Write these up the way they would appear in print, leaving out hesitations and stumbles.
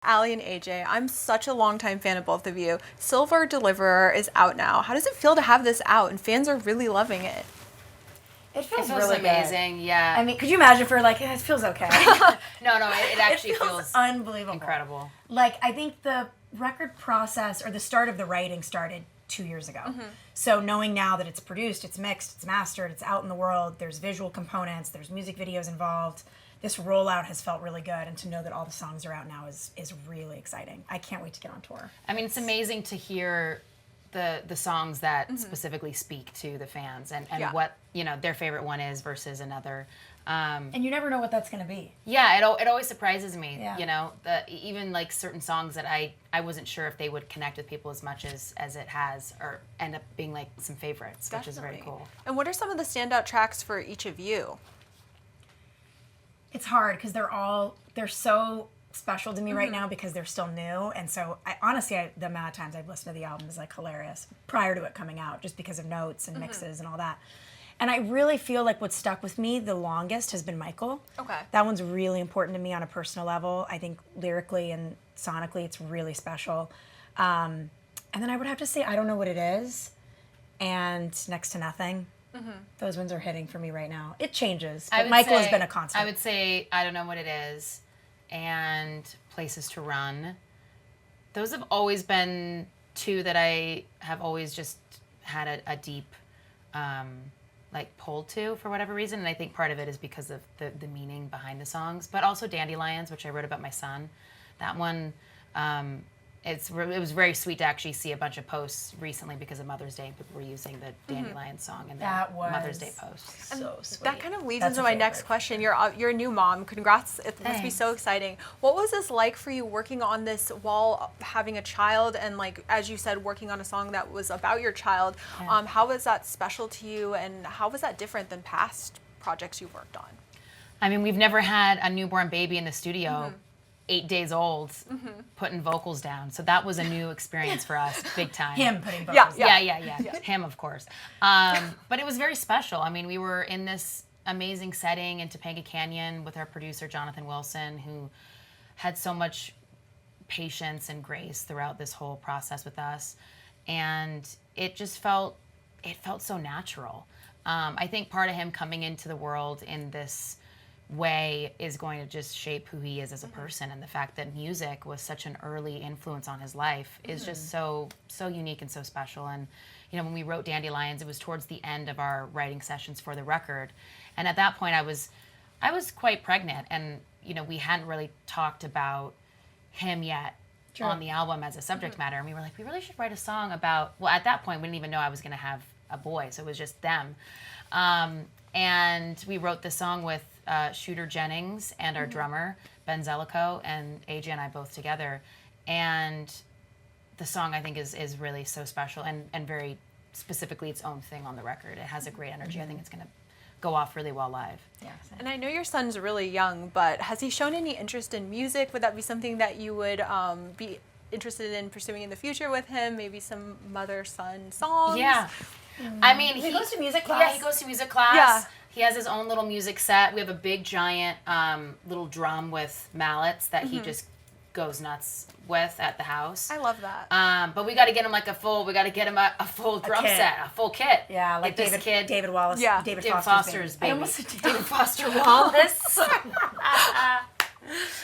Aly and AJ, I'm such a longtime fan of both of you. Silver Deliverer is out now. How does it feel to have this out and fans are really loving it? It feels really amazing, yeah. I mean, could you imagine if we were like, it feels okay? No, it actually feels unbelievable. Incredible. Like, I think the record process or the start of the writing started 2 years ago. So knowing now that it's produced, it's mixed, it's mastered, it's out in the world, there's visual components, there's music videos involved, this rollout has felt really good, and to know that all the songs are out now is really exciting. I can't wait to get on tour. I mean, it's amazing to hear the songs that specifically speak to the fans and what, you know, their favorite one is versus another. And you never know what that's going to be. Yeah, it always surprises me, Yeah. you know, even like certain songs that I wasn't sure if they would connect with people as much as it has, or end up being like some favorites, which is very cool. And what are some of the standout tracks for each of you? It's hard because they're so special to me right now because they're still new, and so honestly the amount of times I've listened to the album is like hilarious prior to it coming out, just because of notes and mixes and all that. And I really feel like what stuck with me the longest has been Michael. Okay. That one's really important to me on a personal level. I think lyrically and sonically it's really special. And then I would have to say I Don't Know What It Is and Next to Nothing. Those ones are hitting for me right now. It changes, but Michael has been a constant. I would say I Don't Know What It Is and Places to Run. Those have always been two that I have always just had a deep like pull to for whatever reason, and I think part of it is because of the meaning behind the songs, but also Dandelions, which I wrote about my son. That one, it was very sweet to actually see a bunch of posts recently because of Mother's Day, and people were using the Dandelion song in their Mother's Day posts. So sweet. That kind of leads into my next question. You're a new mom. Congrats. It must be so exciting. What was this like for you working on this while having a child and, like, as you said, working on a song that was about your child? Yeah. How was that special to you, and how was that different than past projects you've worked on? I mean, we've never had a newborn baby in the studio, 8 days old, putting vocals down. So that was a new experience for us, big time. Him putting vocals down. Yeah. Him, of course. But it was very special. I mean, we were in this amazing setting in Topanga Canyon with our producer, Jonathan Wilson, who had so much patience and grace throughout this whole process with us. And it just felt so natural. I think part of him coming into the world in this way is going to just shape who he is as a person, and the fact that music was such an early influence on his life is just so unique and so special. And you know, when we wrote Dandelions, it was towards the end of our writing sessions for the record, and at that point I was quite pregnant, and you know, we hadn't really talked about him yet on the album as a subject matter, and we were like, we really should write a song about, well, at that point we didn't even know I was going to have a boy, so it was just them. And we wrote the song with Shooter Jennings and our drummer, Ben Zellico, and AJ and I both together. And the song, I think, is really so special and very specifically its own thing on the record. It has a great energy. I think it's going to go off really well live. Yeah. And I know your son's really young, but has he shown any interest in music? Would that be something that you would be interested in pursuing in the future with him? Maybe some mother-son songs? Yeah. I mean, he goes to music class. Yeah, he goes to music class. Yeah. He has his own little music set. We have a big, giant little drum with mallets that he just goes nuts with at the house. I love that. But we got to get him like a full drum set, a full kit. Yeah, like David Wallace. Yeah. David Foster's baby. I almost said David Foster Wallace.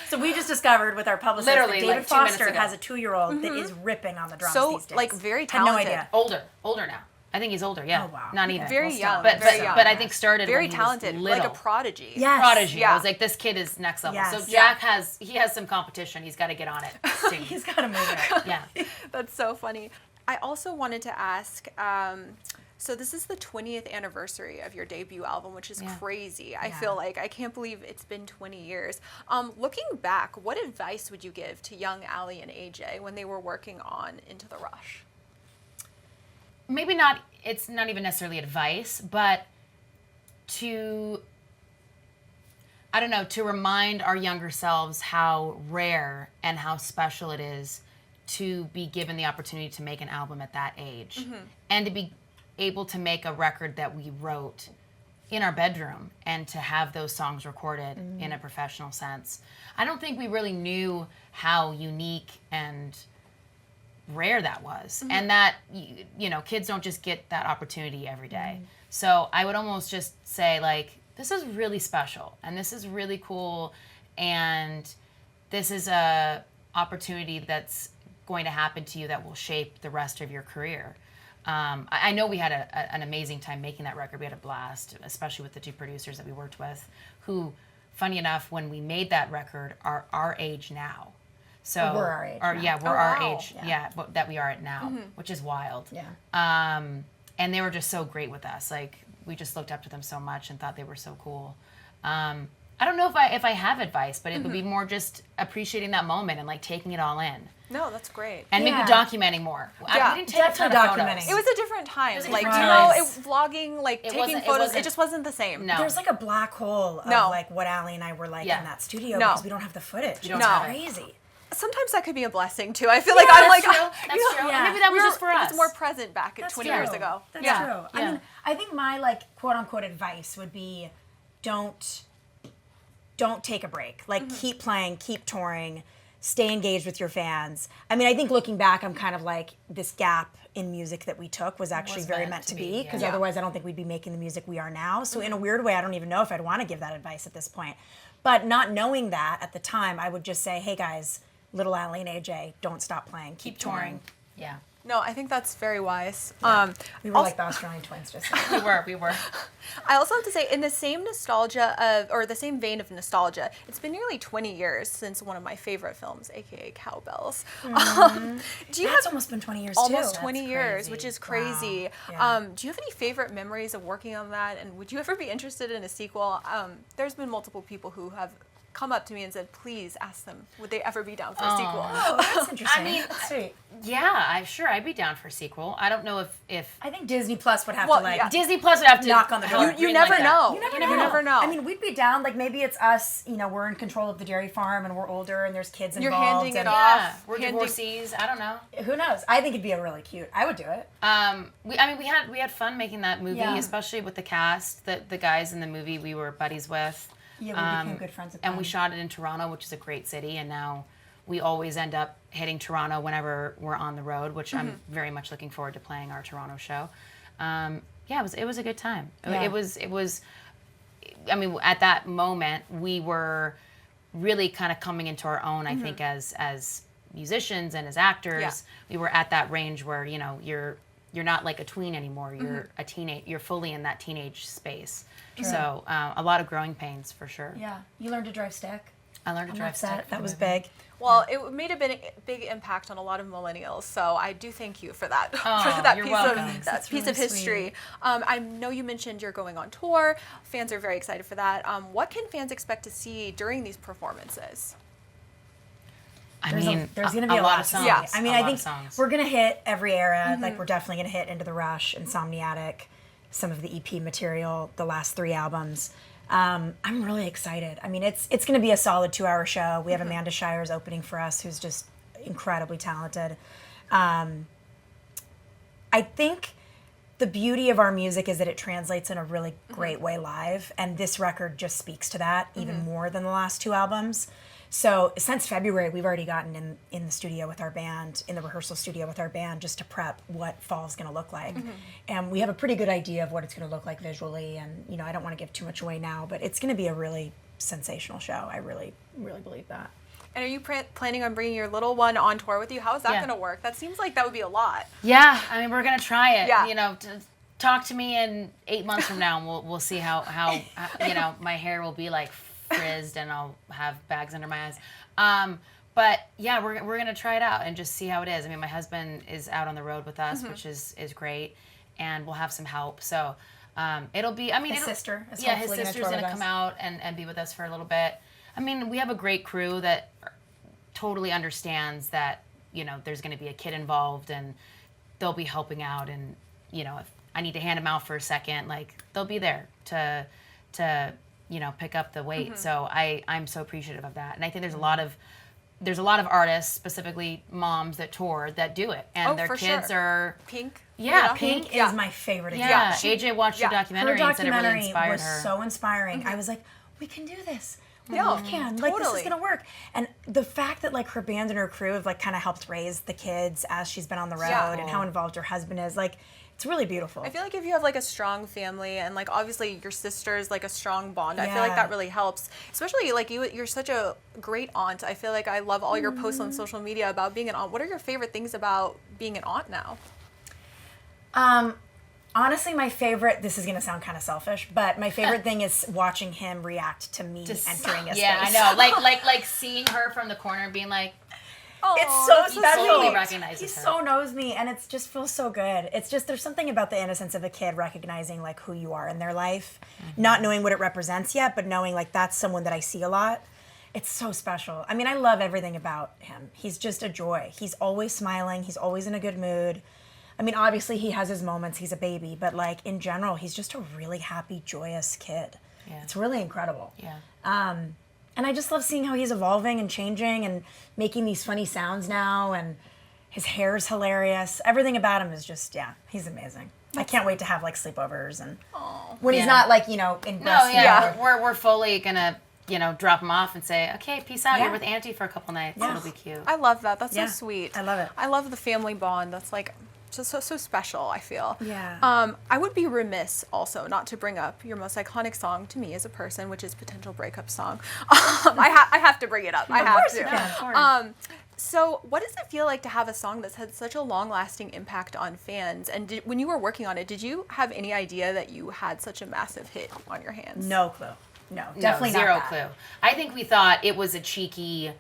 So we just discovered with our publicist Literally, that David like 2 minutes Foster ago. has a 2-year-old that is ripping on the drums So, these days. like, very Had no talented. idea. Older now. I think he's older. Yeah. Oh, wow. Not Okay. even. Very Well, young. still, But very young. but I think started very when he talented, was like a little. prodigy. Yes. Prodigy. Yeah. I was like, this kid is next level. Yes. So Jack has some competition. He's got to get on it soon. He's got to move it. Yeah. That's so funny. I also wanted to ask, so this is the 20th anniversary of your debut album, which is crazy. I feel like I can't believe it's been 20 years. Looking back, what advice would you give to young Aly and AJ when they were working on Into the Rush? Maybe not, it's not even necessarily advice, but to remind our younger selves how rare and how special it is to be given the opportunity to make an album at that age, and to be able to make a record that we wrote in our bedroom and to have those songs recorded in a professional sense. I don't think we really knew how unique and rare that was, and that you know, kids don't just get that opportunity every day. So I would almost just say, like, this is really special and this is really cool, and this is a opportunity that's going to happen to you that will shape the rest of your career. I know we had an amazing time making that record. We had a blast, especially with the two producers that we worked with, who, funny enough, when we made that record, are our age now. So we're our age now. Yeah, we're Oh, our wow. age. Yeah, that we are at now, which is wild. Yeah. And they were just so great with us. Like, we just looked up to them so much and thought they were so cool. I don't know if I have advice, but it would be more just appreciating that moment and like taking it all in. No, that's great. And maybe documenting more. Yeah, We didn't take a ton of definitely photos. documenting. It was a different time. was a Like, different you know, time. vlogging, like taking wasn't- it photos, wasn't- it just wasn't the same. No. There's like a black hole of No. like what Aly and I were like Yeah. in that studio No. because we don't have the footage. don't It's have it. crazy. Sometimes that could be a blessing too. I feel like I'm like, That's true. you That's know, true. Yeah. Maybe that was we were- just for it us. was more present back at That's 20 true. years ago. That's Yeah. true. I Yeah. mean, I think my like quote unquote advice would be don't take a break. Like keep playing, keep touring, stay engaged with your fans. I mean, I think looking back, I'm kind of like this gap in music that we took was actually very meant to be, because yeah. otherwise I don't think we'd be making the music we are now. So in a weird way, I don't even know if I'd want to give that advice at this point. But not knowing that at the time, I would just say, hey guys, little Aly and AJ, don't stop playing, keep touring. Yeah. No, I think that's very wise. We were like the Australian twins just We were. I also have to say, in the same the same vein of nostalgia, it's been nearly 20 years since one of my favorite films, aka Cowbelles. Do you That's have almost been 20 years almost too. 20 years, which is crazy. Wow. Yeah. Do you have any favorite memories of working on that? And would you ever be interested in a sequel? There's been multiple people who have come up to me and said, please ask them, would they ever be down for a sequel? Oh, that's interesting. I mean, That's sweet. Yeah, I'd be down for a sequel. I don't know if I think Disney Plus would have Well, to like yeah. Disney Plus would have to knock on the door. You never know. You You never know. I mean, we'd be down. Like maybe it's us. You know, we're in control of the dairy farm, and we're older, and there's kids You're involved. handing it and- off. Yeah, we're handing- divorcees. I don't know. Who knows? I think it'd be a really cute. I would do it. We had fun making that movie, Yeah. especially with the cast. The guys in the movie we were buddies with. Yeah, we became good friends with And them. we shot it in Toronto, which is a great city. And now we always end up hitting Toronto whenever we're on the road, which I'm very much looking forward to playing our Toronto show. It was a good time. Yeah. It was. I mean, at that moment, we were really kind of coming into our own. I think as musicians and as actors, Yeah. we were at that range where you're not like a tween anymore. You're a teenage. You're fully in that teenage space. So a lot of growing pains for sure. Yeah, you learned to drive stick. I learned to drive stick. for That the was movie. big. Well, it made a big impact on a lot of millennials, so I do thank you for that. Oh, for that you're piece welcome. of That's piece really of history. I know you mentioned you're going on tour. Fans are very excited for that. What can fans expect to see during these performances? There's going to be a lot lot of songs. Yeah. I mean, A I lot think of songs. we're going to hit every era. Like, we're definitely going to hit Into the Rush, Insomniatic, some of the EP material, the last 3 albums. I'm really excited. I mean, it's going to be a solid 2-hour show. We have Amanda Shires opening for us, who's just incredibly talented. I think the beauty of our music is that it translates in a really great way live, and this record just speaks to that even more than the last 2 albums. So since February, we've already gotten in the studio with our band, in the rehearsal studio with our band, just to prep what fall's going to look like. And we have a pretty good idea of what it's going to look like visually. And, I don't want to give too much away now, but it's going to be a really sensational show. I really, really believe that. And are you planning on bringing your little one on tour with you? How is that Yeah. going to work? That seems like that would be a lot. Yeah, I mean, we're gonna try it. Yeah. Talk to me in 8 months from now, and we'll see how my hair will be like frizzed, and I'll have bags under my eyes. But yeah, we're gonna try it out and just see how it is. I mean, my husband is out on the road with us, which is great, and we'll have some help. So it'll be. I mean, His sister is his hopefully gonna sister's tour gonna with come us. out and be with us for a little bit. I mean, we have a great crew that totally understands that there's going to be a kid involved, and they'll be helping out, and if I need to hand them out for a second, like they'll be there to pick up the weight. So I'm so appreciative of that, and I think there's a lot of artists, specifically moms that tour, that do it, and their for kids sure. are Pink? Yeah, Pink is my favorite Yeah, example. AJ watched the documentary Her and said it really documentary inspired was her. so inspiring. I was like, we can do this. We Yeah, can. Like, this is totally. gonna work. And the fact that like her band and her crew have like kind of helped raise the kids as she's been on the road, and how involved her husband is, like, it's really beautiful. I feel like if you have like a strong family and like obviously your sister's like a strong bond, I feel like Yeah. that really helps. Especially like you're such a great aunt. I feel like I love all your posts Mm-hmm. on social media about being an aunt. What are your favorite things about being an aunt now? Honestly, my favorite, this is going to sound kind of selfish, but my favorite thing is watching him react to me entering his Yeah, space. I know. Like seeing her from the corner being like, Oh, It's so that's special. totally sweet. recognizes He her. so knows me, and it just feels so good. It's just, there's something about the innocence of a kid recognizing like who you are in their life, not knowing what it represents yet, but knowing like that's someone that I see a lot. It's so special. I mean, I love everything about him. He's just a joy. He's always smiling. He's always in a good mood. I mean, obviously he has his moments. He's a baby, but like in general, he's just a really happy, joyous kid. Yeah. It's really incredible. Yeah. And I just love seeing how he's evolving and changing and making these funny sounds now. And his hair's hilarious. Everything about him is just, yeah, he's amazing. I can't wait to have like sleepovers and when he's Yeah. not like, you know, in No, breast. yeah, we're fully gonna, drop him off and say, okay, peace out. Yeah. You're with Auntie for a couple nights. Yeah. It'll be cute. I love that. That's Yeah, so sweet. I love it. I love the family bond. That's like just so special, I feel. Yeah. I would be remiss also not to bring up your most iconic song to me as a person, which is Potential Breakup Song. I have to bring it up. I have course to. you can, of course. So what does it feel like to have a song that's had such a long-lasting impact on fans? And when you were working on it, did you have any idea that you had such a massive hit on your hands? No clue. No, definitely no, zero not that. clue. I think we thought it was a cheeky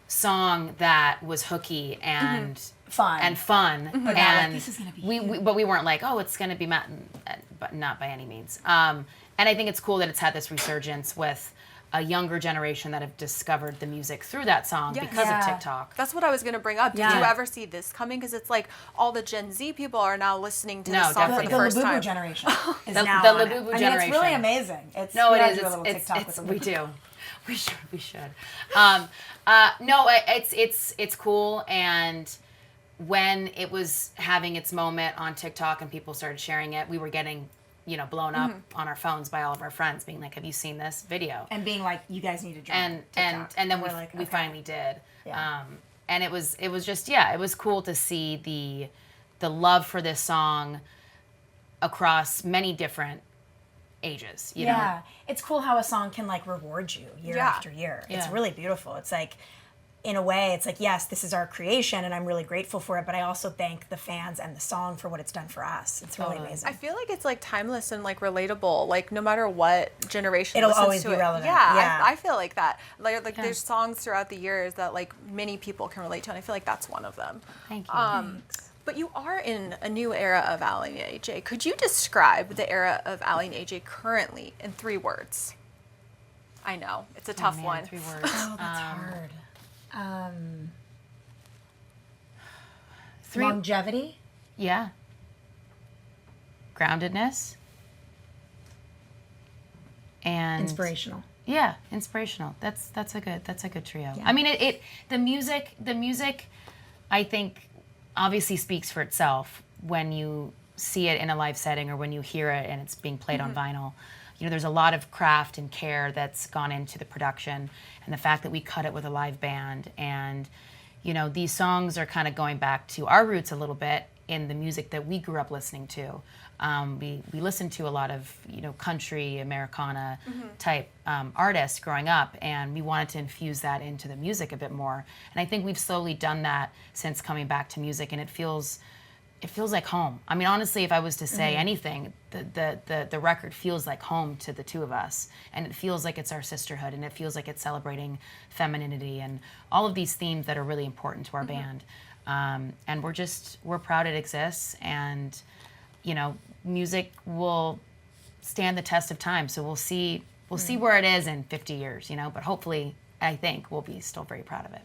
song that was hooky and Fun. and fun, But not like, and this is gonna be but we weren't like, oh, it's gonna be but not by any means. And I think it's cool that it's had this resurgence with a younger generation that have discovered the music through that song Yes. because Yeah. of TikTok. That's what I was going to bring up. Did Yeah. you ever see this coming? Because it's like all the Gen Z people are now listening to No, this song for definitely. the first Labubu time. generation is The- now the on it. Labubu I mean, it's generation. really amazing. It's No, we it gotta is. do a little It's TikTok with the we Labubu. do. We should. No, it's cool. And when it was having its moment on TikTok and people started sharing it, we were getting, blown up on our phones by all of our friends, being like, "Have you seen this video?" And being like, you guys need to join And TikTok. and then we're we like, we okay. finally did. Yeah. And it was just it was cool to see the love for this song across many different ages. You know. Yeah, it's cool how a song can like reward you year Yeah. after year. It's Yeah. really beautiful. It's like, in a way, it's like, yes, this is our creation, and I'm really grateful for it. But I also thank the fans and the song for what it's done for us. It's really Totally. amazing. I feel like it's like timeless and like relatable. Like no matter what generation It'll listens always to be it. relevant. Yeah, Yeah. I feel like that. Like there's songs throughout the years that like many people can relate to, and I feel like that's one of them. Thank you. But you are in a new era of Aly AJ. Could you describe the era of Aly AJ currently in 3 words? I know it's a tough Man, one. 3 words. Oh, that's hard. 3. Longevity. Yeah. Groundedness. And Inspirational. Yeah, inspirational. That's a good trio. I mean, the music I think obviously speaks for itself when you see it in a live setting or when you hear it and it's being played on vinyl. There's a lot of craft and care that's gone into the production, and the fact that we cut it with a live band, and these songs are kind of going back to our roots a little bit in the music that we grew up listening to. We listened to a lot of country, Americana type artists growing up, and we wanted to infuse that into the music a bit more. And I think we've slowly done that since coming back to music, and it feels like home. I mean, honestly, if I was to say anything, the record feels like home to the two of us, and it feels like it's our sisterhood, and it feels like it's celebrating femininity and all of these themes that are really important to our band. And we're proud it exists, and music will stand the test of time. So we'll see where it is in 50 years, but hopefully, I think we'll be still very proud of it.